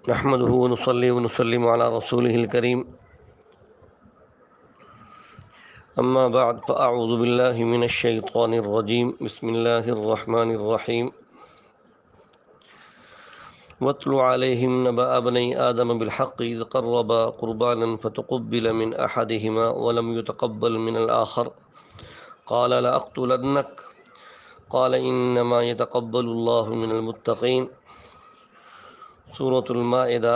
نحمده ونصلي ونسلم على رسوله الكريم أما بعد فأعوذ بالله من الشيطان الرجيم بسم الله الرحمن الرحيم واتل عليهم نبأ بني آدم بالحق إذ قربا قربانا فتقبل من أحدهما ولم يتقبل من الآخر قال لأقتلنك قال إنما يتقبل الله من المتقين۔ سورۃ المائدہ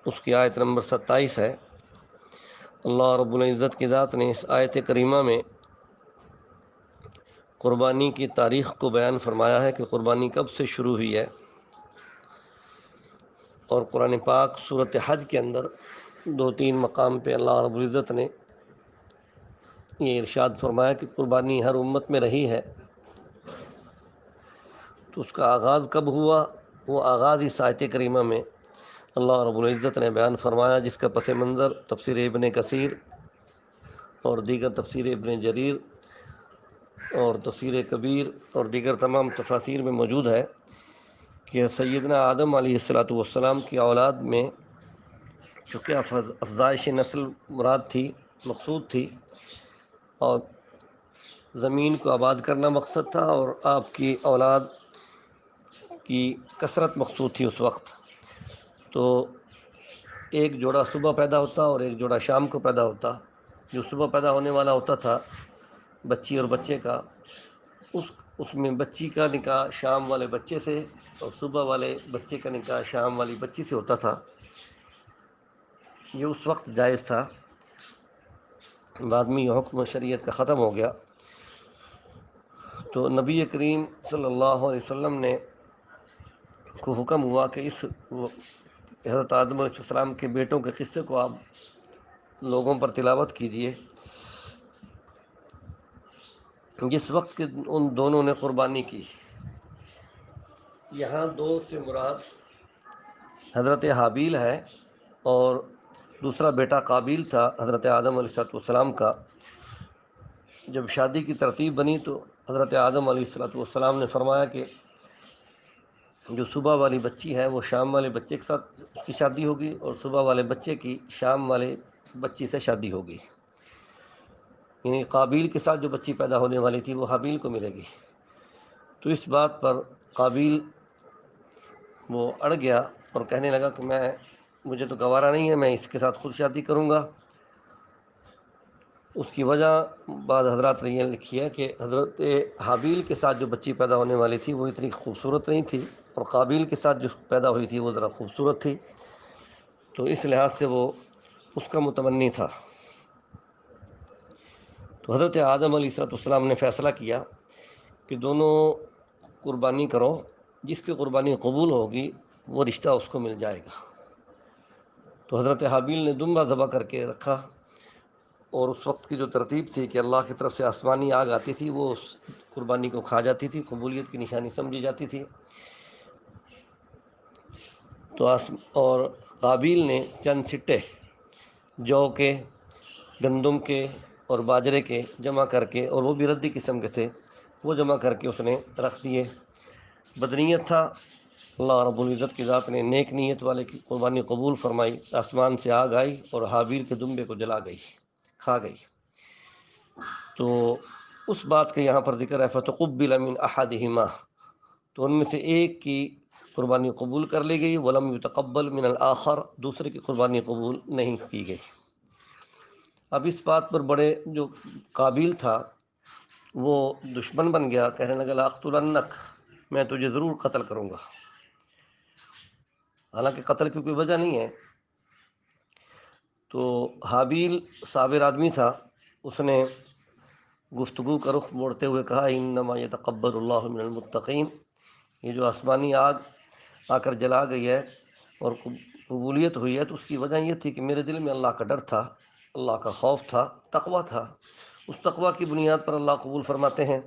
اس کی آیت نمبر 27 ہے۔ اللہ رب العزت کی ذات نے اس آیت کریمہ میں قربانی کی تاریخ کو بیان فرمایا ہے کہ قربانی کب سے شروع ہوئی ہے، اور قرآن پاک سورۃ حج کے اندر 2-3 مقام پہ اللہ رب العزت نے یہ ارشاد فرمایا کہ قربانی ہر امت میں رہی ہے، تو اس کا آغاز کب ہوا، وہ آغاز اس آیت کریمہ میں اللہ رب العزت نے بیان فرمایا، جس کا پس منظر تفسیر ابن کثیر اور دیگر تفسیر ابن جریر اور تفسیر کبیر اور دیگر تمام تفاسیر میں موجود ہے کہ سیدنا آدم علیہ السلام کی اولاد میں چونکہ افزائش نسل مراد تھی، مقصود تھی، اور زمین کو آباد کرنا مقصد تھا، اور آپ کی اولاد کی کثرت مقصود تھی اس وقت، تو ایک جوڑا صبح پیدا ہوتا اور ایک جوڑا شام کو پیدا ہوتا۔ جو صبح پیدا ہونے والا ہوتا تھا بچی اور بچے کا، اس میں بچی کا نکاح شام والے بچے سے اور صبح والے بچے کا نکاح شام والی بچی سے ہوتا تھا۔ یہ اس وقت جائز تھا، بعد میں یہ حکم شریعت کا ختم ہو گیا، تو نبی کریم صلی اللہ علیہ وسلم نے کو حکم ہوا کہ اس حضرت آدم علیہ السلام کے بیٹوں کے قصے کو آپ لوگوں پر تلاوت کیجئے، جس وقت کہ ان دونوں نے قربانی کی۔ یہاں دو سے مراد حضرت حابیل ہے اور دوسرا بیٹا قابیل تھا حضرت آدم علیہ السلام کا۔ جب شادی کی ترتیب بنی تو حضرت آدم علیہ السلام نے فرمایا کہ جو صبح والی بچی ہے وہ شام والے بچے کے ساتھ اس کی شادی ہوگی، اور صبح والے بچے کی شام والے بچی سے شادی ہوگی، یعنی قابیل کے ساتھ جو بچی پیدا ہونے والی تھی وہ حابیل کو ملے گی۔ تو اس بات پر قابیل وہ اڑ گیا اور کہنے لگا کہ مجھے تو گوارا نہیں ہے، میں اس کے ساتھ خود شادی کروں گا۔ اس کی وجہ بعض حضرات نے یہ لکھی ہے کہ حضرت حابیل کے ساتھ جو بچی پیدا ہونے والی تھی وہ اتنی خوبصورت نہیں تھی، اور قابیل کے ساتھ جو پیدا ہوئی تھی وہ ذرا خوبصورت تھی، تو اس لحاظ سے وہ اس کا متمنی تھا۔ تو حضرت آدم علیہ السلام نے فیصلہ کیا کہ دونوں قربانی کرو، جس کی قربانی قبول ہوگی وہ رشتہ اس کو مل جائے گا۔ تو حضرت حابیل نے دمبا ذبح کر کے رکھا، اور اس وقت کی جو ترتیب تھی کہ اللہ کی طرف سے آسمانی آگ آتی تھی، وہ اس قربانی کو کھا جاتی تھی، قبولیت کی نشانی سمجھی جاتی تھی۔ تو اور قابیل نے چند سٹے جو کے، گندم کے اور باجرے کے جمع کر کے، اور وہ بھی ردی قسم کے تھے، وہ جمع کر کے اس نے رکھ دیے۔ بدنیت تھا، اللہ رب العزت کی ذات نے نیک نیت والے کی قربانی قبول فرمائی، آسمان سے آگ آئی اور حابیل کے دمبے کو جلا گئی، کھا گئی۔ تو اس بات کا یہاں پر ذکر ہے فتقبل من احدہما، تو ان میں سے ایک کی قربانی قبول کر لی گئی، ولم یتقبل من الآخر، دوسرے کی قربانی قبول نہیں کی گئی۔ اب اس بات پر بڑے جو قابیل تھا وہ دشمن بن گیا، کہنے لگا لاقتلنک، میں تجھے ضرور قتل کروں گا، حالانکہ قتل کی کوئی وجہ نہیں ہے۔ تو حابیل صابر آدمی تھا، اس نے گفتگو کا رخ موڑتے ہوئے کہا انما یتقبل اللہ من المتقین، یہ جو آسمانی آگ آ کر جلا گئی ہے اور قبولیت ہوئی ہے، تو اس کی وجہ یہ تھی کہ میرے دل میں اللہ کا ڈر تھا، اللہ کا خوف تھا، تقویٰ تھا، اس تقویٰ کی بنیاد پر اللہ قبول فرماتے ہیں۔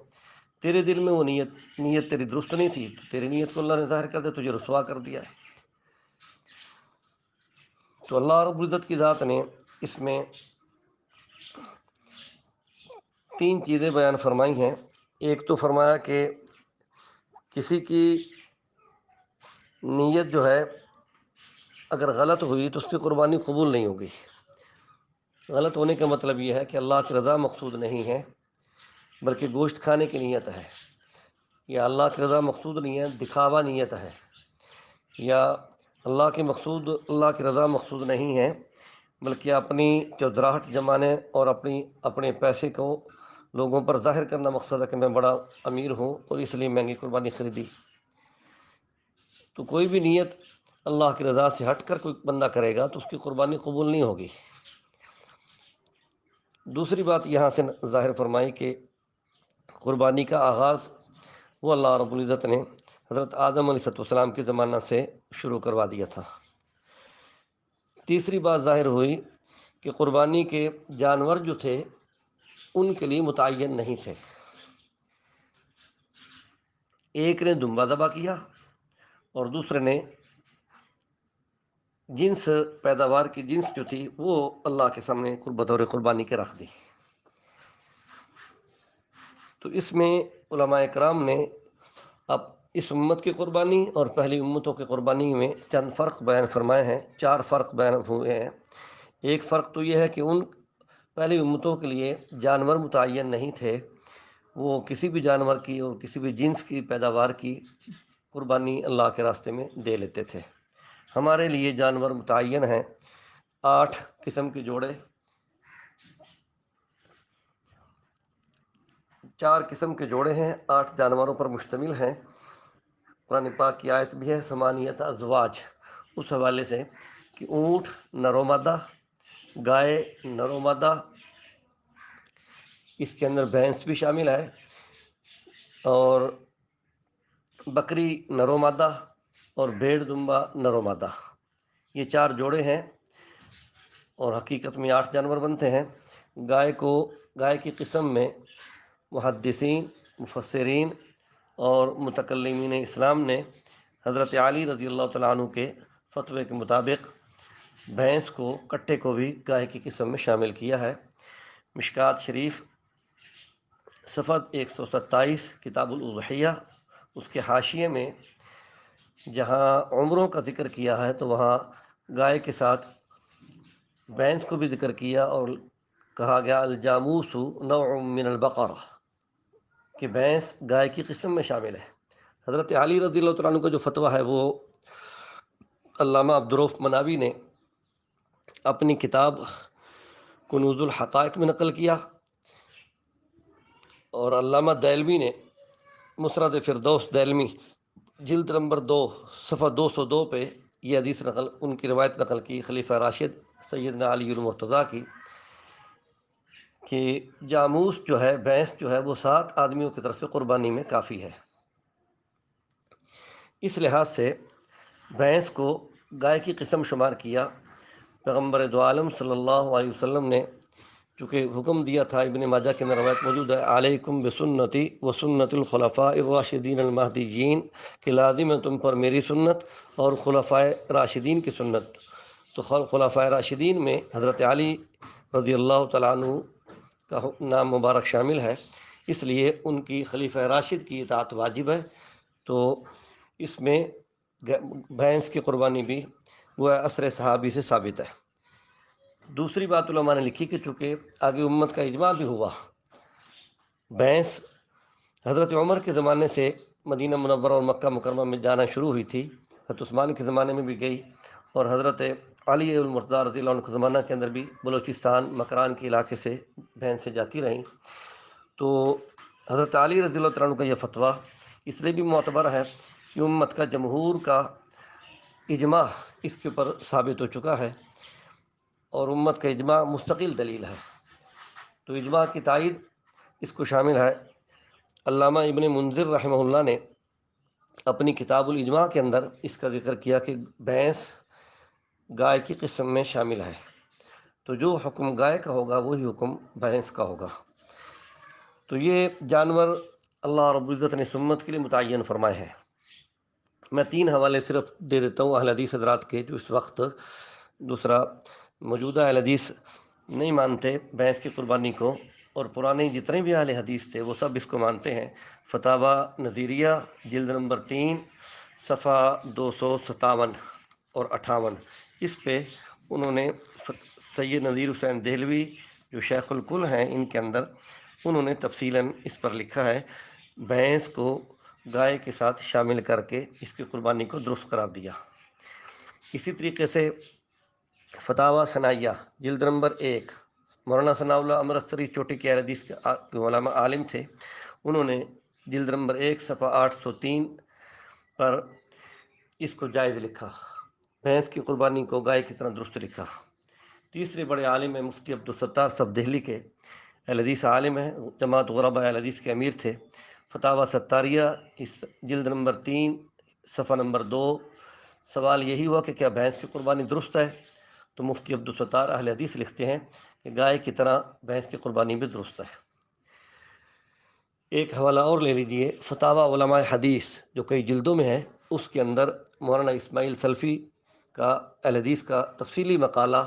تیرے دل میں وہ نیت تیری درست نہیں تھی، تو تیری نیت کو اللہ نے ظاہر کر دیا، تجھے رسوا کر دیا ہے۔ تو اللہ رب العزت کی ذات نے اس میں 3 چیزیں بیان فرمائی ہیں۔ ایک تو فرمایا کہ کسی کی نیت جو ہے اگر غلط ہوئی تو اس کی قربانی قبول نہیں ہوگی۔ غلط ہونے کا مطلب یہ ہے کہ اللہ کی رضا مقصود نہیں ہے بلکہ گوشت کھانے کی نیت ہے، یا اللہ کی رضا مقصود نہیں ہے دکھاوا نیت ہے، یا اللہ کی رضا مقصود نہیں ہے بلکہ اپنی چودراہٹ جمانے اور اپنے پیسے کو لوگوں پر ظاہر کرنا مقصد ہے کہ میں بڑا امیر ہوں اور اس لیے مہنگی قربانی خریدی۔ تو کوئی بھی نیت اللہ کی رضا سے ہٹ کر کوئی بندہ کرے گا تو اس کی قربانی قبول نہیں ہوگی۔ دوسری بات یہاں سے ظاہر فرمائی کہ قربانی کا آغاز وہ اللہ رب العزت نے حضرت آدم علیہ السلام کے زمانہ سے شروع کروا دیا تھا۔ تیسری بات ظاہر ہوئی کہ قربانی کے جانور جو تھے ان کے لیے متعین نہیں تھے۔ ایک نے دمبا ذبح کیا اور دوسرے نے پیداوار کی جنس جو تھی وہ اللہ کے سامنے بطور قربانی کے رکھ دی۔ تو اس میں علماء کرام نے اب اس امت کی قربانی اور پہلی امتوں کی قربانی میں چند فرق بیان فرمائے ہیں، 4 فرق بیان ہوئے ہیں۔ ایک فرق تو یہ ہے کہ ان پہلی امتوں کے لیے جانور متعین نہیں تھے، وہ کسی بھی جانور کی اور کسی بھی جنس کی پیداوار کی قربانی اللہ کے راستے میں دے لیتے تھے۔ ہمارے لیے جانور متعین ہیں، 8 قسم کے جوڑے، 4 قسم کے جوڑے ہیں، 8 جانوروں پر مشتمل ہیں۔ قرآن پاک کی آیت بھی ہے ثمانیۃ ازواج، اس حوالے سے کہ اونٹ نر و مادہ، گائے نر و مادہ، اس کے اندر بھینس بھی شامل ہے، اور بکری نر و مادہ اور بھیڑ دمبا نر و مادہ، یہ 4 جوڑے ہیں اور حقیقت میں 8 جانور بنتے ہیں۔ گائے کی قسم میں محدثین، مفسرین اور متکلمین اسلام نے حضرت علی رضی اللہ تعالیٰ عنہ کے فتوے کے مطابق بھینس کو، کٹے کو بھی گائے کی قسم میں شامل کیا ہے۔ مشکات شریف صفحہ 127 کتاب الاضحیہ، اس کے حاشیے میں جہاں عمروں کا ذکر کیا ہے تو وہاں گائے کے ساتھ بھینس کو بھی ذکر کیا اور کہا گیا الجاموس نوع من البقرہ، کہ بھینس گائے کی قسم میں شامل ہے۔ حضرت علی رضی اللہ تعالیٰ عنہ کا جو فتویٰ ہے وہ علامہ عبدالرؤف مناوی نے اپنی کتاب کنوز الحقائق میں نقل کیا، اور علامہ دہلوی نے مسند فردوس دہلوی جلد نمبر 2 صفحہ 202 پہ یہ حدیث ان کی روایت نقل کی خلیفہ راشد سیدنا علی المرتضیٰ کی، کہ جاموس جو ہے، بھینس جو ہے، وہ 7 آدمیوں کی طرف سے قربانی میں کافی ہے۔ اس لحاظ سے بھینس کو گائے کی قسم شمار کیا۔ پیغمبر دو عالم صلی اللہ علیہ وسلم نے چونکہ حکم دیا تھا، ابن ماجہ کے اندر روایت موجود ہے، علیکم بسنتی و سنت الخلفاء الراشدین المہدیین، کہ لازم ہے تم پر میری سنت اور خلفاء راشدین کی سنت۔ تو خلفاء راشدین میں حضرت علی رضی اللہ تعالیٰ عنہ کا نام مبارک شامل ہے، اس لیے ان کی خلیفہ راشد کی اطاعت واجب ہے۔ تو اس میں بھینس کی قربانی بھی وہ اثر صحابی سے ثابت ہے۔ دوسری بات علماء نے لکھی کہ چونکہ آگے امت کا اجماع بھی ہوا، بھینس حضرت عمر کے زمانے سے مدینہ منورہ اور مکہ مکرمہ میں جانا شروع ہوئی تھی، حضرت عثمان کے زمانے میں بھی گئی، اور حضرت علی المرتضیٰ رضی اللہ عنہ کے زمانہ کے اندر بھی بلوچستان مکران کے علاقے سے بھینس سے جاتی رہیں۔ تو حضرت علی رضی اللہ عنہ کا یہ فتویٰ اس لیے بھی معتبر ہے کہ امت کا جمہور کا اجماع اس کے اوپر ثابت ہو چکا ہے، اور امت کا اجماع مستقل دلیل ہے۔ تو اجماع کی تائید اس کو شامل ہے۔ علامہ ابن منذر رحمہ اللہ نے اپنی کتاب الاجماع کے اندر اس کا ذکر کیا کہ بھینس گائے کی قسم میں شامل ہے، تو جو حکم گائے کا ہوگا وہی حکم بھینس کا ہوگا۔ تو یہ جانور اللہ رب العزت نے سنت کے لیے متعین فرمائے ہیں۔ میں 3 حوالے صرف دے دیتا ہوں اہل حدیث حضرات کے، جو اس وقت دوسرا موجودہ اہل حدیث نہیں مانتے بھینس کی قربانی کو، اور پرانے جتنے بھی اہل حدیث تھے وہ سب اس کو مانتے ہیں۔ فتاوی نظیریہ جلد نمبر 3 صفحہ 257، اور 58۔ اس پہ انہوں نے سید نذیر حسین دہلوی جو شیخ الکل ہیں ان کے اندر، انہوں نے تفصیلاً اس پر لکھا ہے، بھینس کو گائے کے ساتھ شامل کر کے اس کی قربانی کو درست قرار دیا۔ اسی طریقے سے فتاوی ثنائیہ جلد نمبر 1، مولانا ثناء اللہ امرتسری چوٹی کے اہل حدیث کے علماء عالم تھے، انہوں نے جلد نمبر 1 صفحہ 803 پر اس کو جائز لکھا، بھینس کی قربانی کو گائے کی طرح درست لکھا۔ تیسرے بڑے عالم ہیں مفتی عبدالستار صاحب دہلی کے، اہل حدیث عالم ہیں، جماعت غرباء اہل حدیث کے امیر تھے۔ فتاوی ستاریہ اس جلد نمبر 3 صفحہ نمبر 2، سوال یہی ہوا کہ کیا بھینس کی قربانی درست ہے؟ تو مفتی عبدالستار اہل حدیث لکھتے ہیں کہ گائے کی طرح بھینس کی قربانی بھی درست ہے۔ ایک حوالہ اور لے لیجئے، فتاوی علماء حدیث جو کئی جلدوں میں ہے، اس کے اندر مولانا اسماعیل سلفی کا اہل حدیث کا تفصیلی مقالہ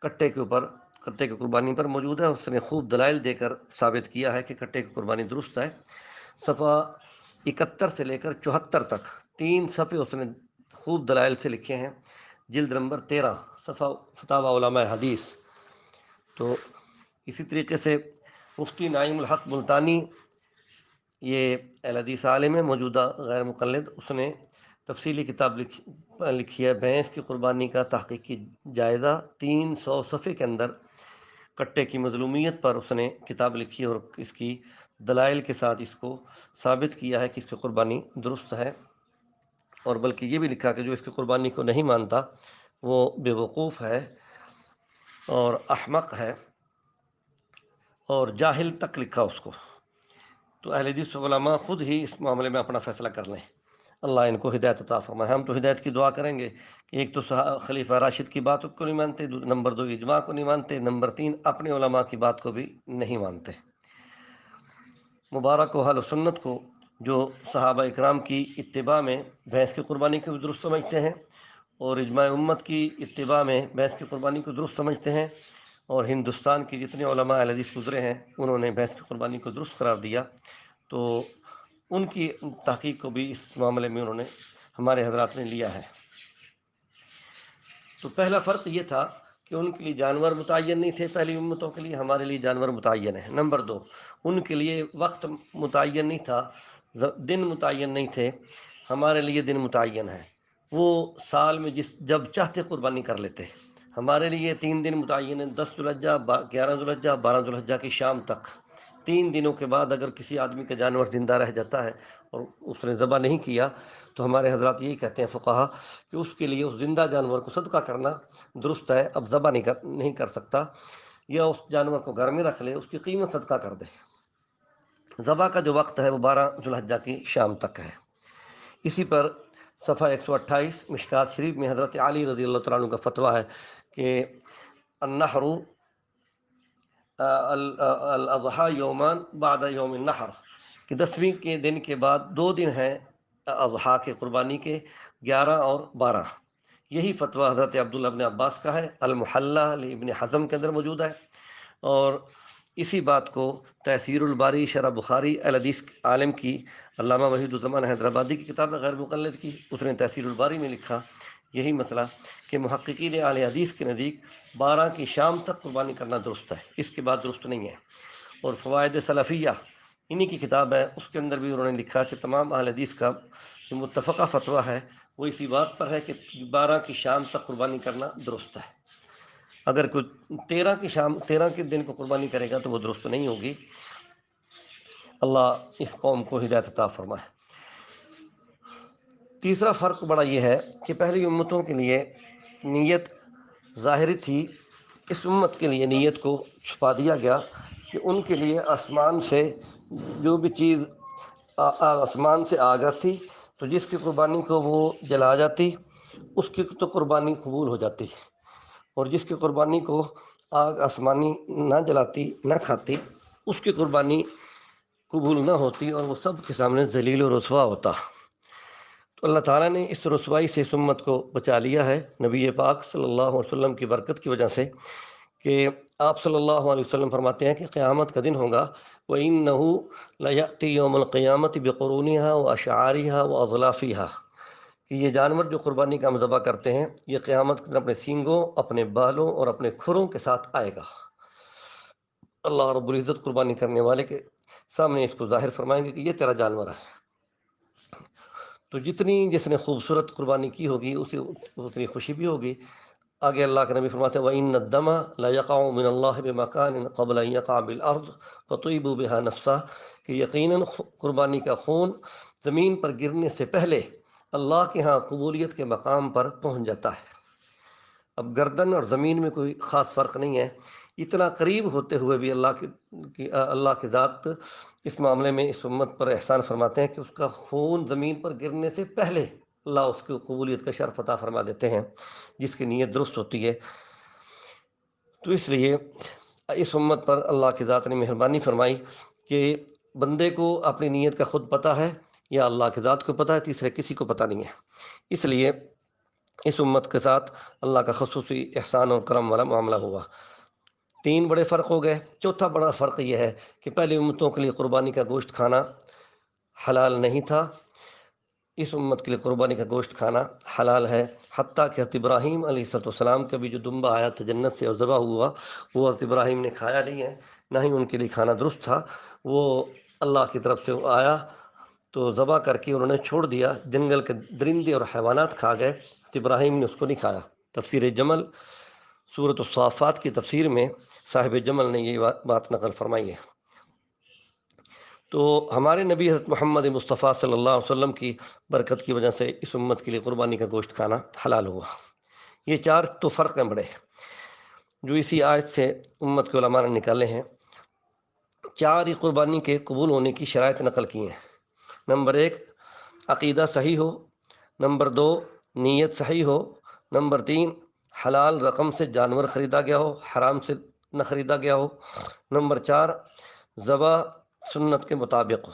کٹے کے اوپر، کٹے کی قربانی پر موجود ہے۔ اس نے خوب دلائل دے کر ثابت کیا ہے کہ کٹے کی قربانی درست ہے۔ صفحہ 71 سے لے کر 74 تک 3 صفحے اس نے خوب دلائل سے لکھے ہیں، جلد نمبر 13 صفحہ فتاوی علماء حدیث۔ تو اسی طریقے سے مفتی نعیم الحق ملتانی، یہ اہل حدیث عالم ہے، موجودہ غیر مقلد، اس نے تفصیلی کتاب لکھی ہے بھینس کی قربانی کا تحقیقی جائزہ، 300 صفحے کے اندر کٹے کی مظلومیت پر اس نے کتاب لکھی اور اس کی دلائل کے ساتھ اس کو ثابت کیا ہے کہ اس کی قربانی درست ہے، اور بلکہ یہ بھی لکھا کہ جو اس کی قربانی کو نہیں مانتا وہ بے وقوف ہے اور احمق ہے اور جاہل تک لکھا اس کو۔ تو اہل حدیث علماء خود ہی اس معاملے میں اپنا فیصلہ کر لیں، اللہ ان کو ہدایت عطا فرمائے۔ ہم تو ہدایت کی دعا کریں گے کہ ایک تو خلیفہ راشد کی بات کو نہیں مانتے، نمبر 2 اجماع کو نہیں مانتے، نمبر 3 اپنے علماء کی بات کو بھی نہیں مانتے۔ مبارک و اہل سنت کو جو صحابہ اکرام کی اتباع میں بھینس کی قربانی کو بھی درست سمجھتے ہیں اور اجماع امت کی اتباع میں بھینس کی قربانی کو درست سمجھتے ہیں، اور ہندوستان کے جتنے علماء اہل حدیث گزرے ہیں انہوں نے بھینس کی قربانی کو درست قرار دیا، تو ان کی تحقیق کو بھی اس معاملے میں انہوں نے ہمارے حضرات نے لیا ہے۔ تو پہلا فرق یہ تھا کہ ان کے لیے جانور متعین نہیں تھے، پہلی امتوں کے لیے، ہمارے لیے جانور متعین ہے۔ نمبر 2، ان کے لیے وقت متعین نہیں تھا، دن متعین نہیں تھے، ہمارے لیے دن متعین ہے، وہ سال میں جب چاہتے قربانی کر لیتے۔ ہمارے لیے 3 دن متعین ہیں، 10 ذو الحجہ، 11 ذو الحجہ، 12 ذو الحجہ کی شام تک۔ 3 دنوں کے بعد اگر کسی آدمی کا جانور زندہ رہ جاتا ہے اور اس نے ذبح نہیں کیا تو ہمارے حضرات یہی کہتے ہیں فقہا کہ اس کے لیے اس زندہ جانور کو صدقہ کرنا درست ہے، اب ذبح نہیں کر سکتا، یا اس جانور کو گھر میں رکھ لے، اس کی قیمت صدقہ کر دے۔ ذبح کا جو وقت ہے وہ 12 ذو الحجہ کی شام تک ہے۔ اسی پر صفحہ 128 مشکات شریف میں حضرت علی رضی اللہ تعالیٰ عنہ کا فتویٰ ہے کہ النحر الاضحیٰ یومان بعد یوم النحر، کہ 10ویں کے دن کے بعد 2 دن ہیں اضحیٰ کے قربانی کے، 11 اور 12۔ یہی فتویٰ حضرت عبداللہ ابن عباس کا ہے، المحلہ ابن حزم کے اندر موجود ہے، اور اسی بات کو تیسیر الباری شرح بخاری اہل حدیث عالم کی علامہ وحید الزمان حیدرآبادی کی کتاب ہے غیر مقلد کی، اس نے تیسیر الباری میں لکھا یہی مسئلہ کہ محققین اہل حدیث کے نزدیک 12 کی شام تک قربانی کرنا درست ہے، اس کے بعد درست نہیں ہے۔ اور فوائد سلفیہ انہی کی کتاب ہے، اس کے اندر بھی انہوں نے لکھا کہ تمام اہل حدیث کا جو متفقہ فتویٰ ہے وہ اسی بات پر ہے کہ 12 کی شام تک قربانی کرنا درست ہے۔ اگر کوئی 13 کے دن کو قربانی کرے گا تو وہ درست نہیں ہوگی۔ اللہ اس قوم کو ہدایت عطا فرمائے۔ تیسرا فرق بڑا یہ ہے کہ پہلی امتوں کے لیے نیت ظاہری تھی، اس امت کے لیے نیت کو چھپا دیا گیا کہ ان کے لیے آسمان سے جو بھی چیز آسمان سے آ تھی تو جس کی قربانی کو وہ جلا جاتی اس کی تو قربانی قبول ہو جاتی، اور جس کی قربانی کو آگ آسمانی نہ جلاتی نہ کھاتی اس کی قربانی قبول نہ ہوتی اور وہ سب کے سامنے ذلیل و رسوا ہوتا۔ تو اللہ تعالیٰ نے اس رسوائی سے اس امت کو بچا لیا ہے نبی پاک صلی اللہ علیہ وسلم کی برکت کی وجہ سے، کہ آپ صلی اللہ علیہ وسلم فرماتے ہیں کہ قیامت کا دن ہوگا وَإِنَّهُ لَيَأْتِي يَوْمَ الْقِيَامَةِ بِقُرُونِهَا وَأَشْعَارِهَا وَأَظْلَافِهَا، کہ یہ جانور جو قربانی کا ہم ذبح کرتے ہیں یہ قیامت کے دن اپنے سینگوں، اپنے بالوں اور اپنے کھروں کے ساتھ آئے گا۔ اللہ رب العزت قربانی کرنے والے کے سامنے اس کو ظاہر فرمائیں گے کہ یہ تیرا جانور ہے۔ تو جتنی جس نے خوبصورت قربانی کی ہوگی اسے اتنی خوشی بھی ہوگی۔ آگے اللہ کے نبی فرماتے ہیں وَإِنَّ الدَّمَ لَيَقَعُ مِنَ اللَّهِ بِمَكَانٍ قَبْلَ أَن يَقَعَ بِالْأَرْضِ فَطُيبُوا بِهَا نَفْسَهُ کہ یقیناً قربانی کا خون زمین پر گرنے سے پہلے اللہ کے ہاں قبولیت کے مقام پر پہنچ جاتا ہے۔ اب گردن اور زمین میں کوئی خاص فرق نہیں ہے، اتنا قریب ہوتے ہوئے بھی اللہ کی ذات اس معاملے میں اس امت پر احسان فرماتے ہیں کہ اس کا خون زمین پر گرنے سے پہلے اللہ اس کی قبولیت کا شرف عطا فرما دیتے ہیں، جس کی نیت درست ہوتی ہے۔ تو اس لیے اس امت پر اللہ کی ذات نے مہربانی فرمائی کہ بندے کو اپنی نیت کا خود پتہ ہے یا اللہ کی ذات کو پتہ ہے، تیسرے کسی کو پتہ نہیں ہے۔ اس لیے اس امت کے ساتھ اللہ کا خصوصی احسان اور کرم والا معاملہ ہوا۔ تین بڑے فرق ہو گئے۔ چوتھا بڑا فرق یہ ہے کہ پہلی امتوں کے لیے قربانی کا گوشت کھانا حلال نہیں تھا، اس امت کے لیے قربانی کا گوشت کھانا حلال ہے، حتیٰ کہ حضرت ابراہیم علیہ السلام کا بھی جو دمبا آیا تھا جنت سے اور ذبح ہوا وہ حضرت ابراہیم نے کھایا نہیں ہے، نہ ہی ان کے لیے کھانا درست تھا۔ وہ اللہ کی طرف سے آیا تو ذبح کر کے انہوں نے چھوڑ دیا، جنگل کے درندے اور حیوانات کھا گئے، حضرت ابراہیم نے اس کو نہیں کھایا۔ تفسیر جمل سورۃ الصافات کی تفسیر میں صاحب جمل نے یہ بات نقل فرمائی ہے۔ تو ہمارے نبی حضرت محمد مصطفیٰ صلی اللہ علیہ وسلم کی برکت کی وجہ سے اس امت کے لیے قربانی کا گوشت کھانا حلال ہوا۔ یہ چار تو فرق ہیں بڑے جو اسی آیت سے امت کے علماء نے نکالے ہیں۔ چار ہی قربانی کے قبول ہونے کی شرائط نقل کی ہیں۔ نمبر 1 عقیدہ صحیح ہو، نمبر 2 نیت صحیح ہو، نمبر 3 حلال رقم سے جانور خریدا گیا ہو، حرام سے نہ خریدا گیا ہو، نمبر 4 ذبح سنت کے مطابق ہو۔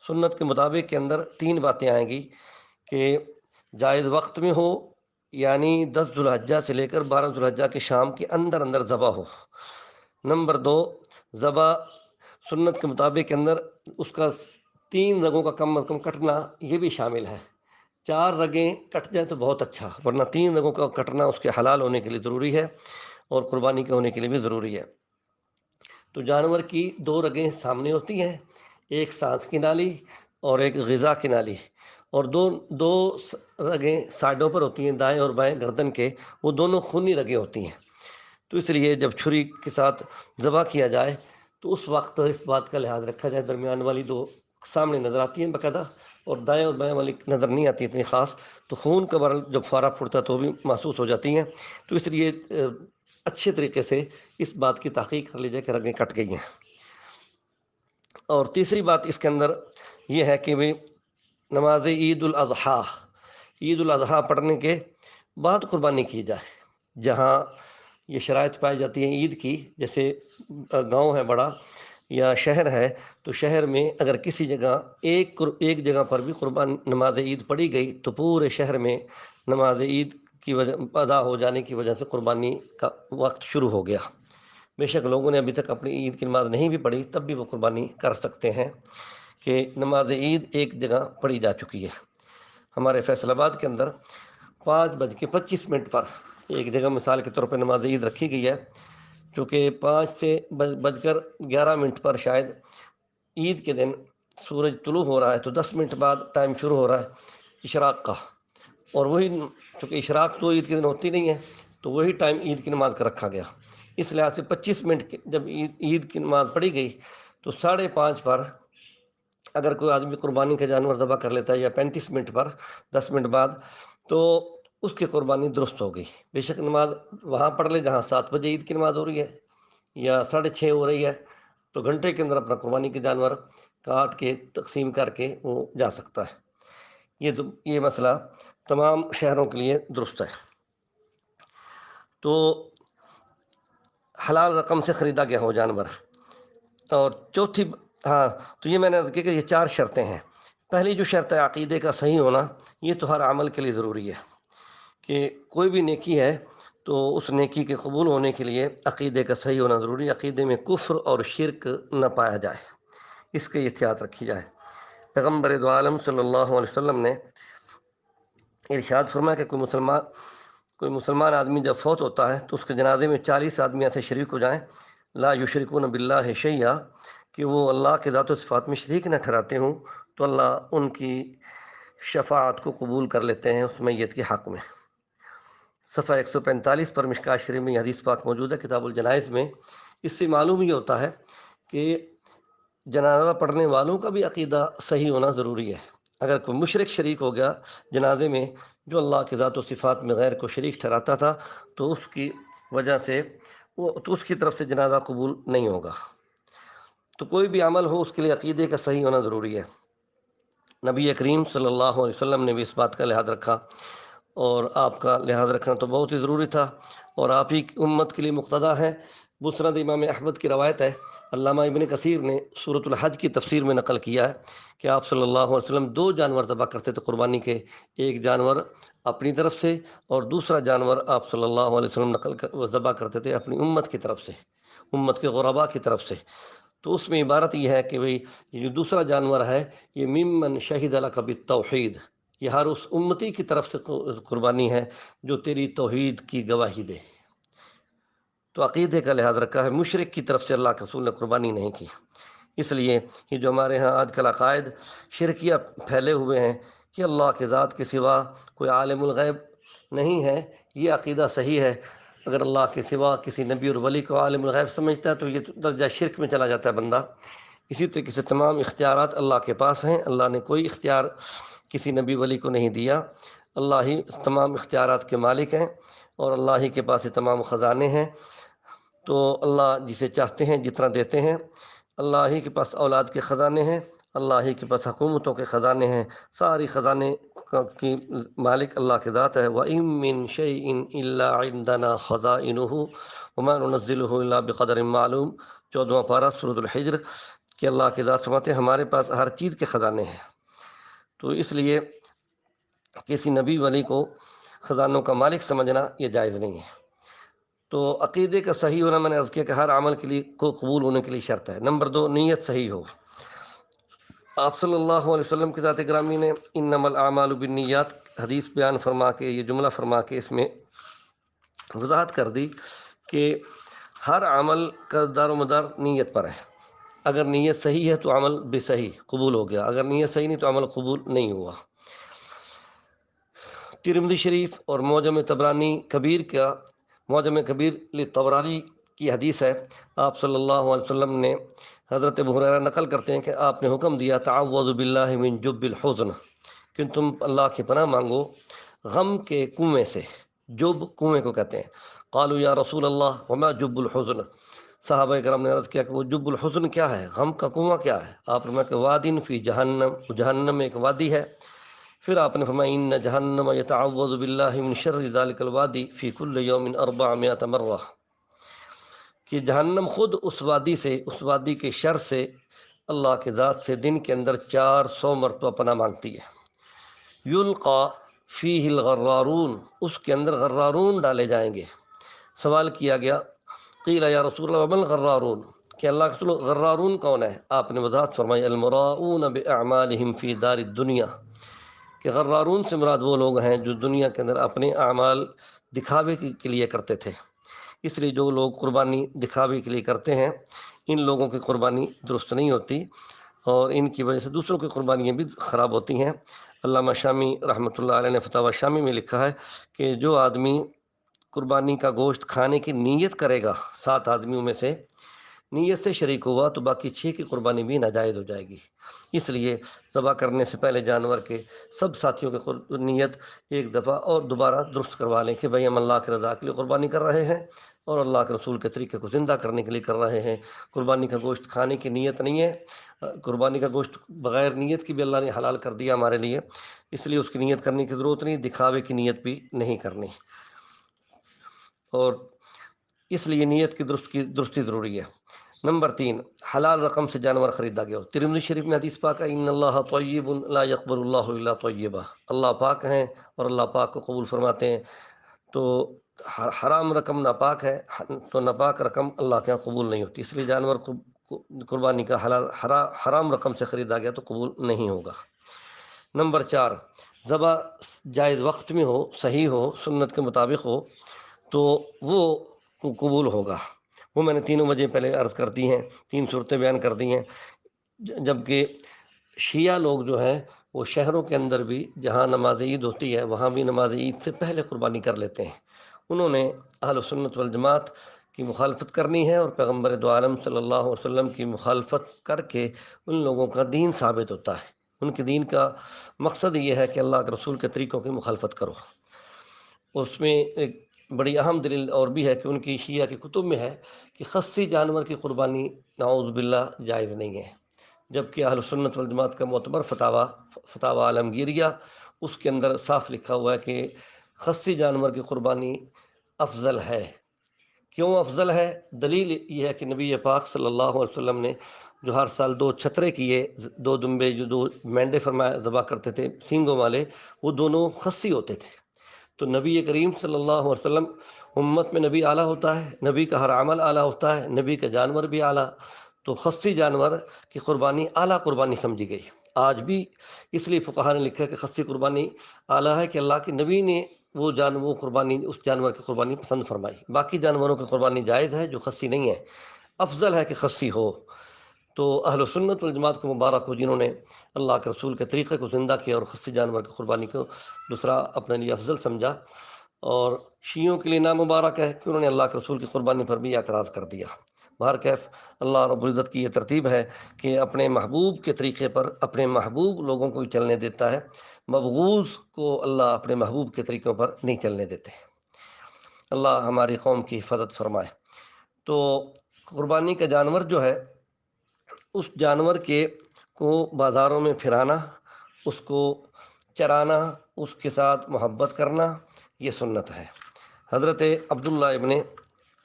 سنت کے مطابق کے اندر 3 باتیں آئیں گی کہ جائز وقت میں ہو، یعنی 10 ذو الحجہ سے لے کر 12 ذو الحجہ کے شام کے اندر اندر ذبح ہو۔ نمبر 2 ذبح سنت کے مطابق کے اندر اس کا 3 رگوں کا کم از کم کٹنا یہ بھی شامل ہے۔ 4 رگیں کٹ جائیں تو بہت اچھا، ورنہ 3 رگوں کا کٹنا اس کے حلال ہونے کے لیے ضروری ہے اور قربانی کے ہونے کے لیے بھی ضروری ہے۔ تو جانور کی 2 رگیں سامنے ہوتی ہیں، ایک سانس کی نالی اور ایک غذا کی نالی، اور دو رگیں سائڈوں پر ہوتی ہیں، دائیں اور بائیں گردن کے، وہ دونوں خونی رگیں ہوتی ہیں۔ تو اس لیے جب چھری کے ساتھ ذبح کیا جائے تو اس وقت اس بات کا لحاظ رکھا جائے درمیان والی 2 سامنے نظر آتی ہیں باقاعدہ، اور دائیں اور بائیں والی نظر نہیں آتی اتنی خاص، تو خون کا برل جب فارا پھوٹتا تو بھی محسوس ہو جاتی ہیں۔ تو اس لیے اچھے طریقے سے اس بات کی تحقیق کر لیجیے کہ رگیں کٹ گئی ہیں۔ اور تیسری بات اس کے اندر یہ ہے کہ نماز عید الاضحیٰ پڑھنے کے بعد قربانی کی جائے۔ جہاں یہ شرائط پائی جاتی ہیں عید کی، جیسے گاؤں ہے بڑا یا شہر ہے، تو شہر میں اگر کسی جگہ ایک جگہ پر بھی نماز عید پڑھی گئی تو پورے شہر میں نماز عید کی وجہ ادا ہو جانے کی وجہ سے قربانی کا وقت شروع ہو گیا۔ بے شک لوگوں نے ابھی تک اپنی عید کی نماز نہیں بھی پڑھی تب بھی وہ قربانی کر سکتے ہیں کہ نماز عید ایک جگہ پڑھی جا چکی ہے۔ ہمارے فیصل آباد کے اندر 5:25 پر ایک جگہ مثال کے طور پر نماز عید رکھی گئی ہے، چونکہ 5:11 پر شاید عید کے دن سورج طلوع ہو رہا ہے تو 10 منٹ بعد ٹائم شروع ہو رہا ہے اشراق کا، اور وہی چونکہ اشراق تو عید کے دن ہوتی نہیں ہے تو وہی ٹائم عید کی نماز کا رکھا گیا۔ اس لحاظ سے 25 منٹ جب عید کی نماز پڑھی گئی تو 5:30 پر اگر کوئی آدمی قربانی کا جانور ذبح کر لیتا ہے یا 35 منٹ پر 10 منٹ بعد، تو اس کی قربانی درست ہو گئی۔ بے شک نماز وہاں پڑھ لے جہاں 7 بجے عید کی نماز ہو رہی ہے یا 6:30 ہو رہی ہے، تو گھنٹے کے اندر اپنا قربانی کے جانور کاٹ کے تقسیم کر کے وہ جا سکتا ہے۔ یہ مسئلہ تمام شہروں کے لیے درست ہے۔ تو حلال رقم سے خریدا گیا ہو جانور۔ اور چوتھی تو یہ میں نے عرض کی کہ یہ 4 شرطیں ہیں۔ پہلی جو شرط ہے عقیدے کا صحیح ہونا، یہ تو ہر عمل کے لیے ضروری ہے کہ کوئی بھی نیکی ہے تو اس نیکی کے قبول ہونے کے لیے عقیدے کا صحیح ہونا ضروری ہے، عقیدے میں کفر اور شرک نہ پایا جائے، اس کی احتیاط رکھی جائے۔ پیغمبر دو عالم صلی اللہ علیہ وسلم نے ارشاد فرمایا کہ کوئی مسلمان آدمی جب فوت ہوتا ہے تو اس کے جنازے میں 40 آدمی ایسے شریک ہو جائیں، لا یشرکون باللہ شیئا، کہ وہ اللہ کے ذات و صفات میں شریک نہ ٹھہراتے ہوں، تو اللہ ان کی شفاعت کو قبول کر لیتے ہیں اس میت کے حق میں۔ صفحہ 145 پر مشکات شریف میں یہ حدیث پاک موجود ہے کتاب الجنائز میں۔ اس سے معلوم یہ ہوتا ہے کہ جنازہ پڑھنے والوں کا بھی عقیدہ صحیح ہونا ضروری ہے۔ اگر کوئی مشرک شریک ہو گیا جنازے میں جو اللہ کے ذات و صفات میں غیر کو شریک ٹھہراتا تھا، تو اس کی وجہ سے تو اس کی طرف سے جنازہ قبول نہیں ہوگا۔ تو کوئی بھی عمل ہو اس کے لیے عقیدے کا صحیح ہونا ضروری ہے۔ نبی کریم صلی اللہ علیہ وسلم نے بھی اس بات کا لحاظ رکھا، اور آپ کا لحاظ رکھنا تو بہت ہی ضروری تھا، اور آپ ہی امت کے لیے مقتدا ہے۔ مسند امام احمد کی روایت ہے، علامہ ابن کثیر نے سورۃ الحج کی تفسیر میں نقل کیا ہے کہ آپ صلی اللہ علیہ وسلم 2 جانور ذبح کرتے تھے قربانی کے، ایک جانور اپنی طرف سے اور دوسرا جانور آپ صلی اللہ علیہ وسلم ذبح کرتے تھے اپنی امت کی طرف سے، امت کے غرباء کی طرف سے۔ تو اس میں عبارت یہ ہے کہ بھئی یہ جو دوسرا جانور ہے یہ ممن شہد لک بالتوحید، یہ ہر اس امتی کی طرف سے قربانی ہے جو تیری توحید کی گواہی دے۔ تو عقیدے کا لحاظ رکھا ہے، مشرک کی طرف سے اللہ کے رسول نے قربانی نہیں کی۔ اس لیے یہ جو ہمارے ہاں آج کل عقائد شرکیہ پھیلے ہوئے ہیں کہ اللہ کے ذات کے سوا کوئی عالم الغیب نہیں ہے، یہ عقیدہ صحیح ہے۔ اگر اللہ کے سوا کسی نبی اور ولی کو عالم الغیب سمجھتا ہے تو یہ درجہ شرک میں چلا جاتا ہے بندہ۔ اسی طریقے سے تمام اختیارات اللہ کے پاس ہیں، اللہ نے کوئی اختیار کسی نبی ولی کو نہیں دیا، اللہ ہی تمام اختیارات کے مالک ہیں، اور اللہ ہی کے پاس یہ تمام خزانے ہیں۔ تو اللہ جسے چاہتے ہیں جتنا دیتے ہیں، اللہ ہی کے پاس اولاد کے خزانے ہیں، اللہ ہی کے پاس حکومتوں کے خزانے ہیں، ساری خزانے کی مالک اللہ کے ذات ہے۔ وَإِن مِّن شَيْءٍ إِلَّا عِندَنَا خَزَائِنُهُ وَمَا نُنَزِّلُهُ إِلَّا بِقَدَرٍ معلوم، 14واں پارہ سورۃ الحجر، کہ اللہ کے ذات فرماتے ہیں ہمارے پاس ہر چیز کے خزانے ہیں۔ تو اس لیے کسی نبی ولی کو خزانوں کا مالک سمجھنا یہ جائز نہیں ہے۔ تو عقیدے کا صحیح ہونا، میں نے عرض کیا کہ ہر عمل کے لیے کو قبول ہونے کے لیے شرط ہے۔ نمبر 2، نیت صحیح ہو۔ آپ صلی اللہ علیہ وسلم کی ذات گرامی نے انما الاعمال بالنیات حدیث بیان فرما کے، یہ جملہ فرما کے اس میں وضاحت کر دی کہ ہر عمل کا دار و مدار نیت پر ہے۔ اگر نیت صحیح ہے تو عمل بھی صحیح قبول ہو گیا، اگر نیت صحیح نہیں تو عمل قبول نہیں ہوا۔ ترمذی شریف اور معجم طبرانی کبیر کا، معجم کبیر لطبرانی کی حدیث ہے، آپ صلی اللہ علیہ وسلم نے حضرت ابو ہریرہ نقل کرتے ہیں کہ آپ نے حکم دیا تعوذ باللہ من جب الحزن، کہ تم اللہ کی پناہ مانگو غم کے کنویں سے۔ جب کنویں کو کہتے ہیں۔ قالوا یا رسول اللہ وما جب الحزن، صحابہ کرام نے عرض کیا کہ وہ جب الحزن کیا ہے، غم کا کنواں کیا ہے؟ آپ نے فرمایا کہ وادن فی جہنم، جہنم میں ایک وادی ہے۔ پھر آپ نے فرمایا ان جہنم یتعوذ باللہ من شر ذلک الوادی فی کل یوم 400 مرہ، کہ جہنم خود اس وادی سے، اس وادی کے شر سے اللہ کے ذات سے دن کے اندر 400 مرتبہ پناہ مانگتی ہے۔ یلقا فیہ الغرارون، اس کے اندر غرارون ڈالے جائیں گے۔ سوال کیا گیا قیل یا رسول اللہ ومن الغرارون، کہ اللہ کے رسول غرارون کون ہے؟ آپ نے وضاحت فرمائی المراؤون باعمالہم فی دار الدنیا، کہ غرارون سے مراد وہ لوگ ہیں جو دنیا کے اندر اپنے اعمال دکھاوے کے لیے کرتے تھے۔ اس لیے جو لوگ قربانی دکھاوے کے لیے کرتے ہیں ان لوگوں کی قربانی درست نہیں ہوتی، اور ان کی وجہ سے دوسروں کی قربانیاں بھی خراب ہوتی ہیں۔ علامہ شامی رحمۃ اللہ علیہ نے فتاوی شامی میں لکھا ہے کہ جو آدمی قربانی کا گوشت کھانے کی نیت کرے گا 7 آدمیوں میں سے، نیت سے شریک ہوا تو باقی 6 کی قربانی بھی ناجائز ہو جائے گی۔ اس لیے ذبح کرنے سے پہلے جانور کے سب ساتھیوں کی نیت ایک دفعہ اور دوبارہ درست کروا لیں کہ بھئی ہم اللہ کے رضا کے لیے قربانی کر رہے ہیں اور اللہ کے رسول کے طریقے کو زندہ کرنے کے لیے کر رہے ہیں۔ قربانی کا گوشت کھانے کی نیت نہیں ہے، قربانی کا گوشت بغیر نیت کی بھی اللہ نے حلال کر دیا ہمارے لیے، اس لیے اس کی نیت کرنے کی ضرورت نہیں، دکھاوے کی نیت بھی نہیں کرنی، اور اس لیے نیت کی درستی ضروری ہے۔ نمبر 3، حلال رقم سے جانور خریدا گیا ہو۔ ترمذی شریف میں حدیث پاک ہے ان اللہ طیب لا یقبل اللہ الا طیبا، اللہ پاک ہیں اور اللہ پاک کو قبول فرماتے ہیں۔ تو حرام رقم ناپاک ہے، تو ناپاک رقم اللہ کے یہاں قبول نہیں ہوتی، اس لیے جانور قربانی کا حرام رقم سے خریدا گیا تو قبول نہیں ہوگا۔ نمبر 4، ذبح جائز وقت میں ہو، صحیح ہو، سنت کے مطابق ہو تو وہ قبول ہوگا۔ وہ میں نے تینوں وجہ پہلے عرض کر دی ہیں، تین صورتیں بیان کر دی ہیں۔ جبکہ شیعہ لوگ جو ہیں وہ شہروں کے اندر بھی جہاں نماز عید ہوتی ہے وہاں بھی نماز عید سے پہلے قربانی کر لیتے ہیں۔ انہوں نے اہل سنت والجماعت کی مخالفت کرنی ہے اور پیغمبر دو عالم صلی اللہ علیہ وسلم کی مخالفت کر کے ان لوگوں کا دین ثابت ہوتا ہے۔ ان کے دین کا مقصد یہ ہے کہ اللہ کے رسول کے طریقوں کی مخالفت کرو۔ اس میں ایک بڑی اہم دلیل اور بھی ہے کہ ان کی شیعہ کی کتب میں ہے کہ خصی جانور کی قربانی نعوذ باللہ جائز نہیں ہے، جبکہ اہل سنت والجماعت کا معتبر فتاوی عالمگیریہ اس کے اندر صاف لکھا ہوا ہے کہ خصی جانور کی قربانی افضل ہے۔ کیوں افضل ہے؟ دلیل یہ ہے کہ نبی پاک صلی اللہ علیہ وسلم نے جو ہر سال 2 چھترے کیے، 2 دمبے جو 2 مینڈے فرمایا ذبح کرتے تھے سینگوں والے، وہ دونوں خصی ہوتے تھے۔ تو نبی کریم صلی اللہ علیہ وسلم، امت میں نبی اعلیٰ ہوتا ہے، نبی کا ہر عمل اعلیٰ ہوتا ہے، نبی کا جانور بھی اعلیٰ، تو خصی جانور کی قربانی اعلیٰ قربانی سمجھی گئی۔ آج بھی اس لیے فقہا نے لکھا کہ خصی قربانی اعلیٰ ہے کہ اللہ کے نبی نے وہ قربانی اس جانور کی قربانی پسند فرمائی۔ باقی جانوروں کی قربانی جائز ہے جو خصی نہیں ہے، افضل ہے کہ خصی ہو۔ تو اہل سنت والجماعت کو مبارک ہو جنہوں نے اللہ کے رسول کے طریقے کو زندہ کیا اور خصی جانور کی قربانی کو دوسرا اپنے لیے افضل سمجھا۔ اور شیعوں کے لیے نامبارک ہے کہ انہوں نے اللہ کے رسول کی قربانی پر بھی اعتراض کر دیا۔ بہرکیف اللہ رب العزت کی یہ ترتیب ہے کہ اپنے محبوب کے طریقے پر اپنے محبوب لوگوں کو ہی چلنے دیتا ہے، مبغوض کو اللہ اپنے محبوب کے طریقوں پر نہیں چلنے دیتے۔ اللہ ہماری قوم کی حفاظت فرمائے۔ تو قربانی کا جانور جو ہے، اس جانور کے کو بازاروں میں پھرانا، اس کو چرانا، اس کے ساتھ محبت کرنا، یہ سنت ہے۔ حضرت عبداللہ ابن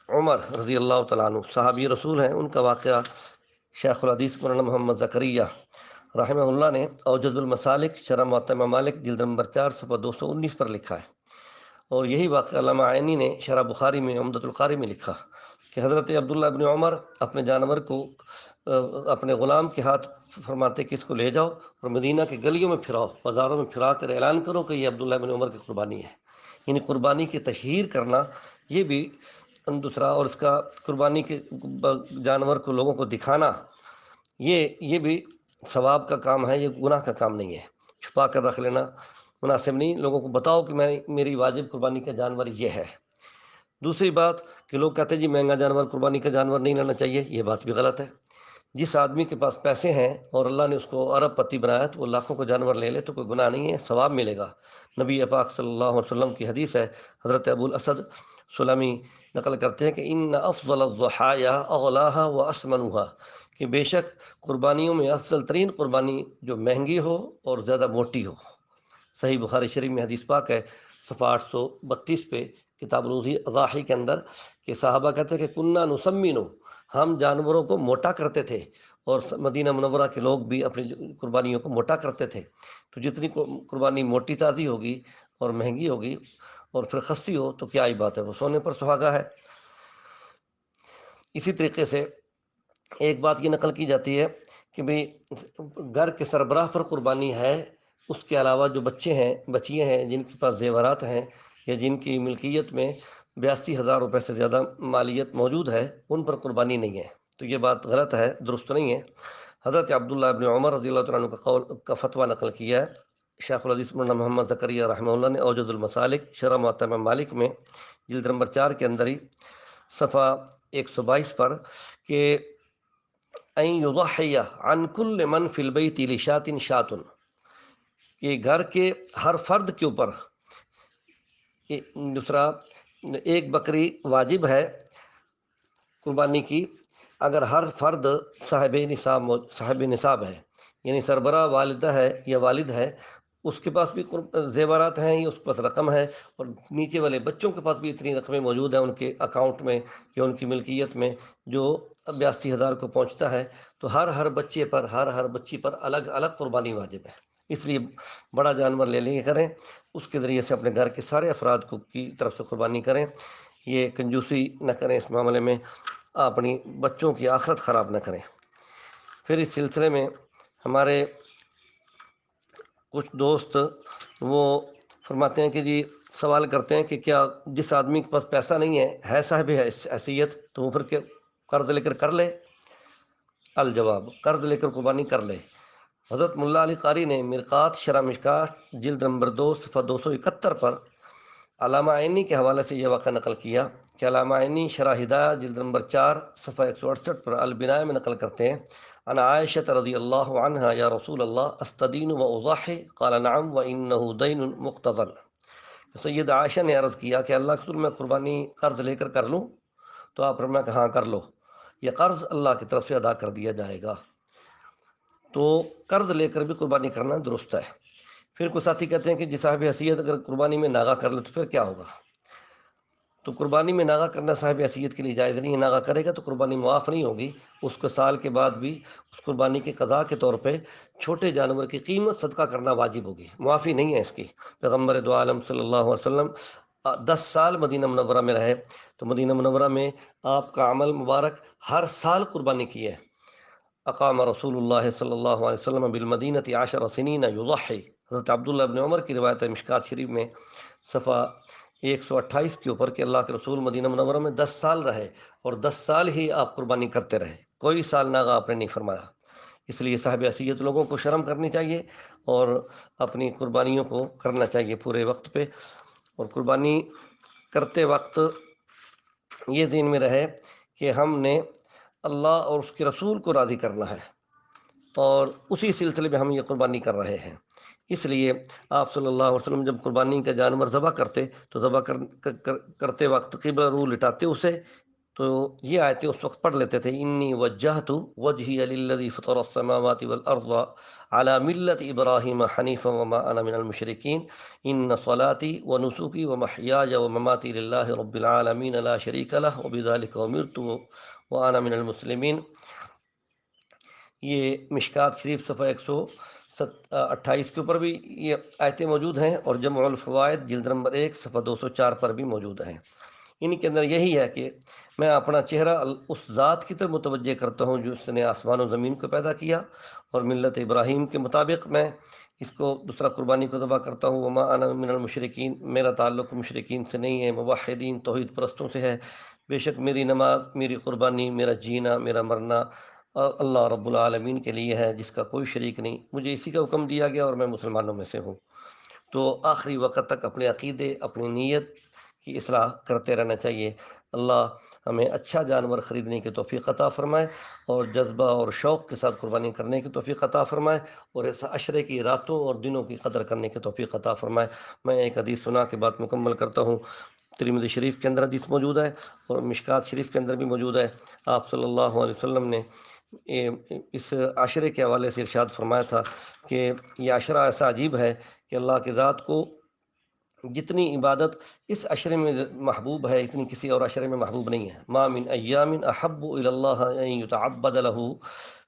عمر رضی اللہ تعالیٰ عنہ صحابی رسول ہیں، ان کا واقعہ شیخ الحدیث مولانا محمد زکریہ رحمہ اللہ نے اوجز المسالک شرح موطا ممالک جلد نمبر 4 صفحہ 219 پر لکھا ہے۔ اور یہی واقعہ علامہ عینی نے شرح بخاری میں عمدۃ القاری میں لکھا کہ حضرت عبداللہ ابن عمر اپنے جانور کو اپنے غلام کے ہاتھ فرماتے کہ اس کو لے جاؤ اور مدینہ کے گلیوں میں پھراؤ، بازاروں میں پھرا کر اعلان کرو کہ یہ عبداللہ ابن عمر کی قربانی ہے۔ یعنی قربانی کی تشہیر کرنا یہ بھی دوسرا، اور اس کا قربانی کے جانور کو لوگوں کو دکھانا یہ بھی ثواب کا کام ہے، یہ گناہ کا کام نہیں ہے۔ چھپا کر رکھ لینا مناسب نہیں، لوگوں کو بتاؤ کہ میری واجب قربانی کا جانور یہ ہے۔ دوسری بات کہ لوگ کہتے ہیں جی مہنگا جانور قربانی کا جانور نہیں لینا چاہیے، یہ بات بھی غلط ہے۔ جس آدمی کے پاس پیسے ہیں اور اللہ نے اس کو ارب پتی بنایا تو وہ لاکھوں کا جانور لے لے تو کوئی گناہ نہیں ہے، ثواب ملے گا۔ نبی پاک صلی اللہ علیہ وسلم کی حدیث ہے، حضرت ابو الاسد سلمی نقل کرتے ہیں کہ ان افضل الضحایا اغلاها واسمنها، کہ بے شک قربانیوں میں افضل ترین قربانی جو مہنگی ہو اور زیادہ موٹی ہو۔ صحیح بخاری شریف میں حدیث پاک ہے صفحہ 832 پہ کتاب الاضاحی کے اندر کہ صحابہ کہتے ہیں کہ کننا نسمنو، ہم جانوروں کو موٹا کرتے تھے، اور مدینہ منورہ کے لوگ بھی اپنی قربانیوں کو موٹا کرتے تھے۔ تو جتنی قربانی موٹی تازی ہوگی اور مہنگی ہوگی اور پھر خصی ہو تو کیا ہی بات ہے، وہ سونے پر سہاگا ہے۔ اسی طریقے سے ایک بات یہ نقل کی جاتی ہے کہ بھئی گھر کے سربراہ پر قربانی ہے، اس کے علاوہ جو بچے ہیں بچیاں ہیں جن کے پاس زیورات ہیں یا جن کی ملکیت میں 82,000 روپے سے زیادہ مالیت موجود ہے، ان پر قربانی نہیں ہے۔ تو یہ بات غلط ہے، درست نہیں ہے۔ حضرت عبداللہ ابن عمر رضی اللہ تعالیٰ عنہ کا فتویٰ نقل کیا ہے شیخ الحدیث مولانا محمد زکریہ رحمہ اللہ نے اوجز المسالک شرح موطا ممالک میں جلد نمبر 4 کے اندر ہی صفحہ 122 پر کہ این یضحی عن کل من فی البیت لشاۃ شاۃ، کہ گھر کے ہر فرد کے اوپر دوسرا ایک بکری واجب ہے قربانی کی، اگر ہر فرد صاحب نصاب ہے، یعنی سربراہ والدہ ہے یا والد ہے، اس کے پاس بھی زیورات ہیں یا اس کے پاس رقم ہے، اور نیچے والے بچوں کے پاس بھی اتنی رقمیں موجود ہیں ان کے اکاؤنٹ میں یا ان کی ملکیت میں جو 82,000 کو پہنچتا ہے، تو ہر بچے پر ہر بچی پر الگ الگ قربانی واجب ہے۔ اس لیے بڑا جانور لے لیں کریں، اس کے ذریعے سے اپنے گھر کے سارے افراد کو کی طرف سے قربانی کریں، یہ کنجوسی نہ کریں اس معاملے میں، اپنی بچوں کی آخرت خراب نہ کریں۔ پھر اس سلسلے میں ہمارے کچھ دوست وہ فرماتے ہیں کہ جی سوال کرتے ہیں کہ کیا جس آدمی کے پاس پیسہ نہیں ہے صاحب حیثیت، تو وہ پھر کیا قرض لے کر لے؟ الجواب، قرض لے کر قربانی کر لے۔ حضرت ملا علی قاری نے مرقات شرح مشکات جلد نمبر 2 صفحہ 271 پر علامہ عینی کے حوالے سے یہ واقعہ نقل کیا کہ علامہ عینی شرح ہدایہ جلد نمبر 4 صفحہ 168 پر البناء میں نقل کرتے ہیں، عن عائشہ رضی اللہ عنہا یا رسول اللہ استدین و اضحی قال نعم و انہ دین مقتضن۔ سید عائشہ نے عرض کیا کہ اللہ کے رسول میں قربانی قرض لے کر لوں؟ تو آپ فرمایا کہ ہاں کر لو، یہ قرض اللہ کی طرف سے ادا کر دیا جائے گا۔ تو قرض لے کر بھی قربانی کرنا درست ہے۔ پھر کچھ ساتھی کہتے ہیں کہ جس صاحب حیثیت اگر قربانی میں ناغہ کر لے تو پھر کیا ہوگا؟ تو قربانی میں ناغہ کرنا صاحب حیثیت کے لیے جائز نہیں ہے، ناغہ کرے گا تو قربانی معاف نہیں ہوگی، اس کو سال کے بعد بھی اس قربانی کے قضاء کے طور پہ چھوٹے جانور کی قیمت صدقہ کرنا واجب ہوگی، معافی نہیں ہے اس کی۔ پیغمبر دو عالم صلی اللہ علیہ وسلم 10 سال مدینہ منورہ میں رہے، تو مدینہ منورہ میں آپ کا عمل مبارک ہر سال قربانی کی ہے۔ اقام رسول اللہ صلی اللہ علیہ وسلم بالمدینۃ 10 سنین یضحی، حضرت عبداللہ ابن عمر کی روایت ہے مشکات شریف میں صفحہ 128 کے اوپر کہ اللہ کے رسول مدینہ منورہ میں 10 سال رہے اور 10 سال ہی آپ قربانی کرتے رہے، کوئی سال ناغہ آپ نے نہیں فرمایا۔ اس لیے صاحب حیثیت لوگوں کو شرم کرنی چاہیے اور اپنی قربانیوں کو کرنا چاہیے پورے وقت پہ، اور قربانی کرتے وقت یہ ذہن میں رہے کہ ہم نے اللہ اور اس کے رسول کو راضی کرنا ہے، اور اسی سلسلے میں ہم یہ قربانی کر رہے ہیں۔ اس لیے آپ صلی اللہ علیہ وسلم جب قربانی کا جانور ذبح کرتے تو ذبح کرتے وقت قبلہ روح لٹاتے اسے، تو یہ آیتیں اس وقت پڑھ لیتے تھے، انی وجہت وجہی للذی فطر السماوات والارض علی ملت ابراہیم حنیفا وما انا من المشرکین ان صلاتی ونسکی ومحیای ومماتی للہ رب العالمین لا شریک لہ وبذلک امرت وانا من المسلمین۔ یہ مشکات شریف صفحہ 128 کے اوپر بھی یہ آیتیں موجود ہیں، اور جمع الفوائد جلد نمبر 1 صفحہ 204 پر بھی موجود ہیں۔ ان کے اندر یہی ہے کہ میں اپنا چہرہ اس ذات کی طرف متوجہ کرتا ہوں جس نے آسمان و زمین کو پیدا کیا، اور ملت ابراہیم کے مطابق میں اس کو دوسرا قربانی کو ذبح کرتا ہوں۔ وما انا من المشرکین، میرا تعلق مشرکین سے نہیں ہے، موحدین توحید پرستوں سے ہے۔ بے شک میری نماز، میری قربانی، میرا جینا، میرا مرنا اللہ رب العالمین کے لیے ہے جس کا کوئی شریک نہیں، مجھے اسی کا حکم دیا گیا اور میں مسلمانوں میں سے ہوں۔ تو آخری وقت تک اپنے عقیدے، اپنی نیت کی اصلاح کرتے رہنا چاہیے۔ اللہ ہمیں اچھا جانور خریدنے کی توفیق عطا فرمائے، اور جذبہ اور شوق کے ساتھ قربانی کرنے کی توفیق عطا فرمائے، اور اس عشرے کی راتوں اور دنوں کی قدر کرنے کی توفیق عطا فرمائے۔ میں ایک حدیث سنا کے بعد مکمل کرتا ہوں۔ ترمذی شریف کے اندر حدیث موجود ہے اور مشکات شریف کے اندر بھی موجود ہے۔ آپ صلی اللہ علیہ وسلم نے اس عشرے کے حوالے سے ارشاد فرمایا تھا کہ یہ عشرہ ایسا عجیب ہے کہ اللہ کی ذات کو جتنی عبادت اس عشرے میں محبوب ہے اتنی کسی اور عشرے میں محبوب نہیں ہے۔ ما من ایام احب الی اللہ ان یتعبد له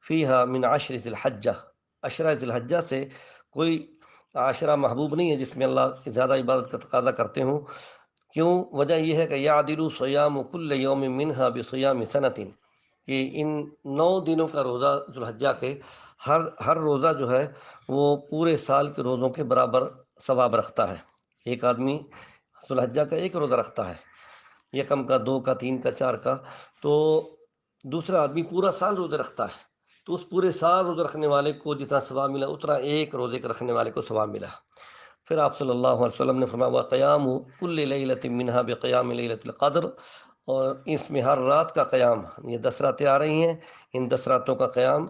فیہا من عشر ذی الحجہ، عشرہ ذی الحجہ سے کوئی عشرہ محبوب نہیں ہے جس میں اللہ زیادہ عبادت کا تقاضا کرتے ہوں۔ کیوں؟ وجہ یہ ہے کہ یعدل صیام کل یوم منہا بصیام سنۃ، کہ ان 9 دنوں کا روزہ ذو الحجہ کے ہر روزہ جو ہے وہ پورے سال کے روزوں کے برابر ثواب رکھتا ہے۔ ایک آدمی ذو الحجہ کا ایک روزہ رکھتا ہے، یکم کا، 2 کا، 3 کا، 4 کا، تو دوسرا آدمی پورا سال روزے رکھتا ہے، تو اس پورے سال روزہ رکھنے والے کو جتنا ثواب ملا اتنا ایک روزے کے رکھنے والے کو ثواب ملا۔ پھر آپ صلی اللہ علیہ وسلم نے فرمایا قیام کل لیلۃ منہا بقیام لیلۃ القدر، اور اس میں ہر رات کا قیام، یہ 10 راتیں آ رہی ہیں، ان 10 راتوں کا قیام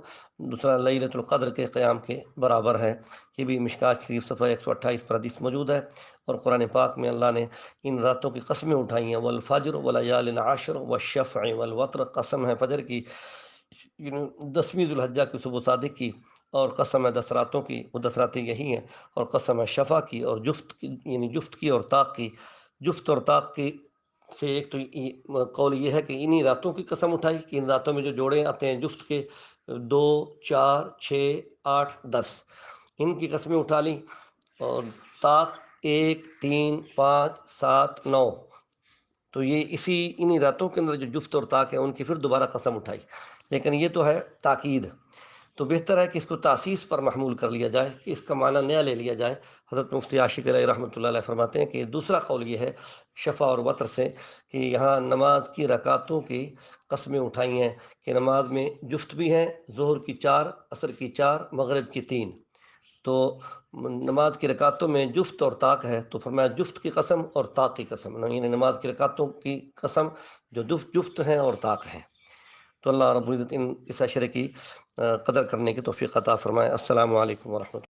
دوسرا لیلۃ القدر کے قیام کے برابر ہے۔ یہ بھی مشکات شریف صفحہ 128 پر حدیث موجود ہے، اور قرآن پاک میں اللہ نے ان راتوں کی قسمیں اٹھائی ہیں، والفجر ولیال عشر والشفع والوتر، قسم ہے فجر کی، 10ویں ذو الحجہ کی صبح صادق کی، اور قسم ہے 10 راتوں کی، وہ 10 راتیں یہی ہیں، اور قسم ہے شفع کی اور جفت کی، یعنی جفت کی اور طاق کی۔ جفت اور طاق کی سے ایک تو قول یہ ہے کہ انہی راتوں کی قسم اٹھائی کہ ان راتوں میں جو جوڑے آتے ہیں جفت کے 2، 4، 6، 8، 10، ان کی قسمیں اٹھا لی، اور طاق 1، 3، 5، 7، 9، تو یہ انہی راتوں کے اندر جو جفت اور طاق ہے ان کی پھر دوبارہ قسم اٹھائی۔ لیکن یہ تو ہے تاکید، تو بہتر ہے کہ اس کو تاسیس پر محمول کر لیا جائے، کہ اس کا معنی نیا لے لیا جائے۔ حضرت مفتی عاشق علیہ رحمۃ اللہ علیہ فرماتے ہیں کہ دوسرا قول یہ ہے شفع اور وتر سے کہ یہاں نماز کی رکعتوں کی قسمیں اٹھائی ہیں کہ نماز میں جفت بھی ہیں، ظہر کی 4، عصر کی 4، مغرب کی 3۔ تو نماز کی رکعتوں میں جفت اور طاق ہے، تو فرمایا جفت کی قسم اور طاق کی قسم، یعنی نماز کی رکعتوں کی قسم جو جفت ہیں اور طاق ہیں۔ تو اللہ رب العزت اس اشرے کی قدر کرنے کی توفیق عطا فرمائے۔ السلام علیکم ورحمۃ اللہ۔